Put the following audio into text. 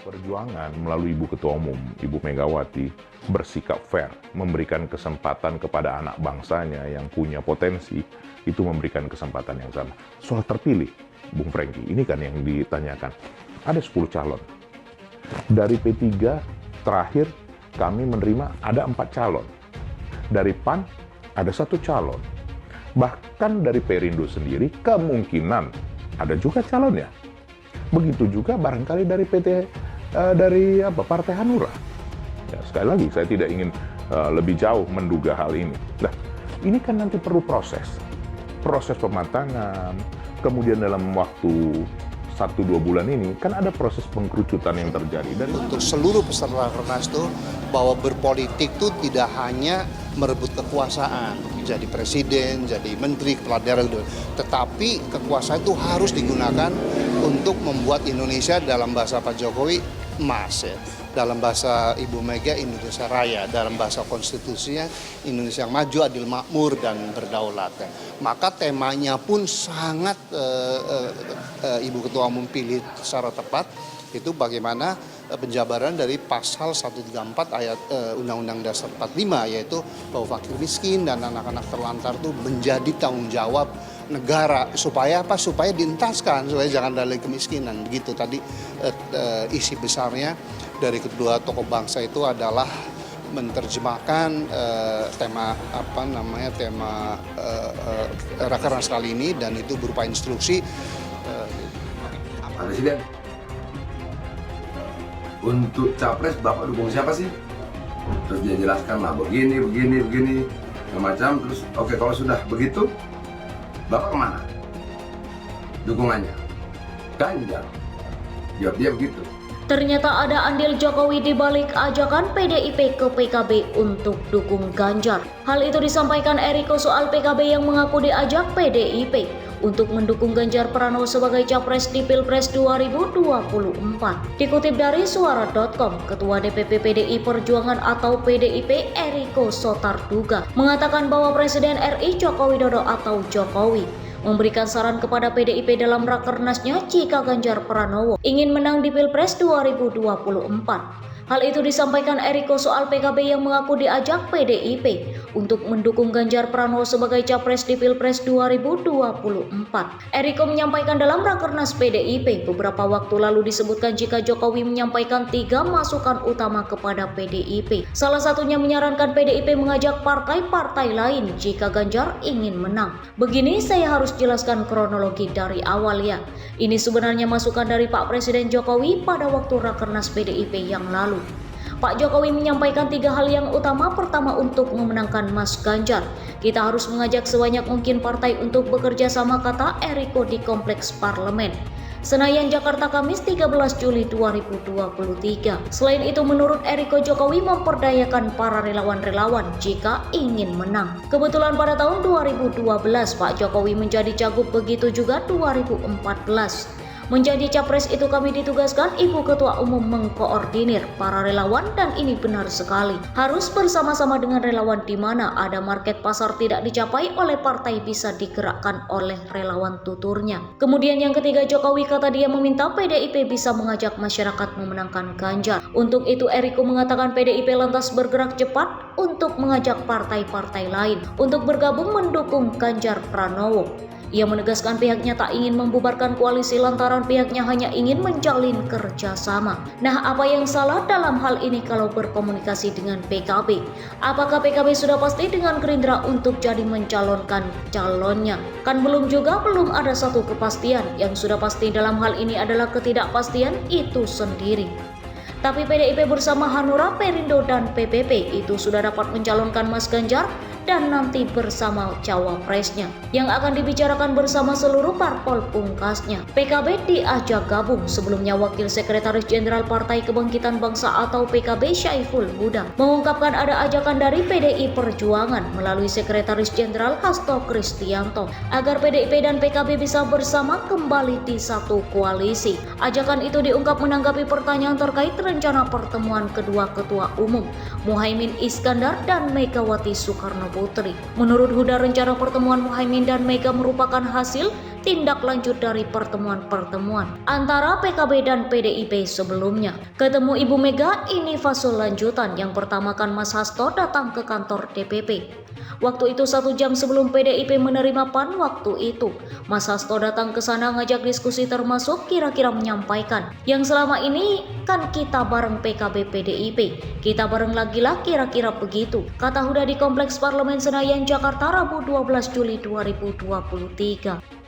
Perjuangan melalui Ibu Ketua Umum, Ibu Megawati, bersikap fair, memberikan kesempatan kepada anak bangsanya yang punya potensi, itu memberikan kesempatan yang sama. Soal terpilih, Bung Franky, ini kan yang ditanyakan. Ada 10 calon. Dari P3 terakhir kami menerima ada 4 calon. Dari PAN ada 1 calon. Bahkan dari Perindo sendiri kemungkinan ada juga calonnya. Begitu juga barangkali dari Partai Hanura. Ya, sekali lagi saya tidak ingin lebih jauh menduga hal ini. Nah, ini kan nanti perlu proses pematangan. Kemudian dalam waktu 1-2 bulan ini kan ada proses pengkerucutan yang terjadi. Dan untuk seluruh peserta Rakernas itu bahwa berpolitik itu tidak hanya merebut kekuasaan, jadi presiden, jadi menteri, kepala daerah, tetapi kekuasaan itu harus digunakan untuk membuat Indonesia dalam bahasa Pak Jokowi emas, ya. Dalam bahasa Ibu Mega Indonesia Raya, dalam bahasa konstitusinya Indonesia yang maju, adil, makmur, dan berdaulat. Ya. Maka temanya pun sangat Ibu Ketua Umum pilih secara tepat, itu bagaimana penjabaran dari pasal 134 ayat Undang-Undang Dasar 45, yaitu bahwa fakir miskin dan anak-anak terlantar itu menjadi tanggung jawab negara. Supaya apa? Supaya dientaskan, supaya jangan ada kemiskinan. Begitu tadi isi besarnya dari kedua tokoh bangsa itu adalah menerjemahkan tema Rakernas kali ini, dan itu berupa instruksi Presiden. Untuk capres Bapak dukung siapa sih? Terus dia jelaskan lah begini, macam. Terus oke, kalau sudah begitu Bapak kemana dukungannya? Ganjar. Jawab dia begitu. Ternyata ada andil Jokowi di balik ajakan PDIP ke PKB untuk dukung Ganjar. Hal itu disampaikan Eriko soal PKB yang mengaku diajak PDIP untuk mendukung Ganjar Pranowo sebagai capres di Pilpres 2024. Dikutip dari suara.com, Ketua DPP PDI Perjuangan atau PDIP Eriko Sotarduga mengatakan bahwa Presiden RI Joko Widodo atau Jokowi memberikan saran kepada PDIP dalam rakernasnya jika Ganjar Pranowo ingin menang di Pilpres 2024. Hal itu disampaikan Eriko soal PKB yang mengaku diajak PDIP untuk mendukung Ganjar Pranowo sebagai capres di Pilpres 2024. Eriko menyampaikan dalam Rakernas PDIP beberapa waktu lalu disebutkan jika Jokowi menyampaikan 3 masukan utama kepada PDIP. Salah satunya menyarankan PDIP mengajak partai-partai lain jika Ganjar ingin menang. Begini saya harus jelaskan kronologi dari awal ya. Ini sebenarnya masukan dari Pak Presiden Jokowi pada waktu Rakernas PDIP yang lalu. Pak Jokowi menyampaikan 3 hal yang utama. Pertama, untuk memenangkan Mas Ganjar, kita harus mengajak sebanyak mungkin partai untuk bekerja sama, kata Eriko di Kompleks Parlemen Senayan, Jakarta, Kamis 13 Juli 2023. Selain itu, menurut Eriko, Jokowi memperdayakan para relawan-relawan jika ingin menang. Kebetulan pada tahun 2012 Pak Jokowi menjadi cagup, begitu juga 2014. Menjadi capres itu kami ditugaskan Ibu Ketua Umum mengkoordinir para relawan, dan ini benar sekali. Harus bersama-sama dengan relawan, di mana ada market pasar tidak dicapai oleh partai bisa digerakkan oleh relawan, tuturnya. Kemudian yang ketiga, Jokowi kata dia meminta PDIP bisa mengajak masyarakat memenangkan Ganjar. Untuk itu Eriko mengatakan PDIP lantas bergerak cepat untuk mengajak partai-partai lain untuk bergabung mendukung Ganjar Pranowo. Ia menegaskan pihaknya tak ingin membubarkan koalisi lantaran pihaknya hanya ingin menjalin kerjasama. Nah, apa yang salah dalam hal ini kalau berkomunikasi dengan PKB? Apakah PKB sudah pasti dengan Gerindra untuk jadi mencalonkan calonnya? Kan belum ada satu kepastian. Yang sudah pasti dalam hal ini adalah ketidakpastian itu sendiri. Tapi PDIP bersama Hanura, Perindo, dan PPP itu sudah dapat mencalonkan Mas Ganjar dan nanti bersama cawapresnya yang akan dibicarakan bersama seluruh parpol pungkasnya. PKB diajak gabung. Sebelumnya Wakil Sekretaris Jenderal Partai Kebangkitan Bangsa atau PKB Syaiful Huda mengungkapkan ada ajakan dari PDI Perjuangan melalui Sekretaris Jenderal Hasto Kristianto agar PDIP dan PKB bisa bersama kembali di satu koalisi. Ajakan itu diungkap menanggapi pertanyaan terkait rencana pertemuan kedua Ketua Umum Muhaimin Iskandar dan Megawati Soekarno Putri. Menurut Huda, rencana pertemuan Muhaimin dan Mega merupakan hasil tindak lanjut dari pertemuan-pertemuan antara PKB dan PDIP sebelumnya. Ketemu Ibu Mega ini fase lanjutan. Yang pertama kan Mas Hasto datang ke kantor DPP. Waktu itu 1 jam sebelum PDIP menerima PAN, waktu itu Mas Hasto datang ke sana ngajak diskusi, termasuk kira-kira menyampaikan yang selama ini kan kita bareng PKB PDIP, kita bareng lagi lah, kira-kira begitu kata Huda di Kompleks Parlemen Senayan Jakarta Rabu 12 Juli 2023.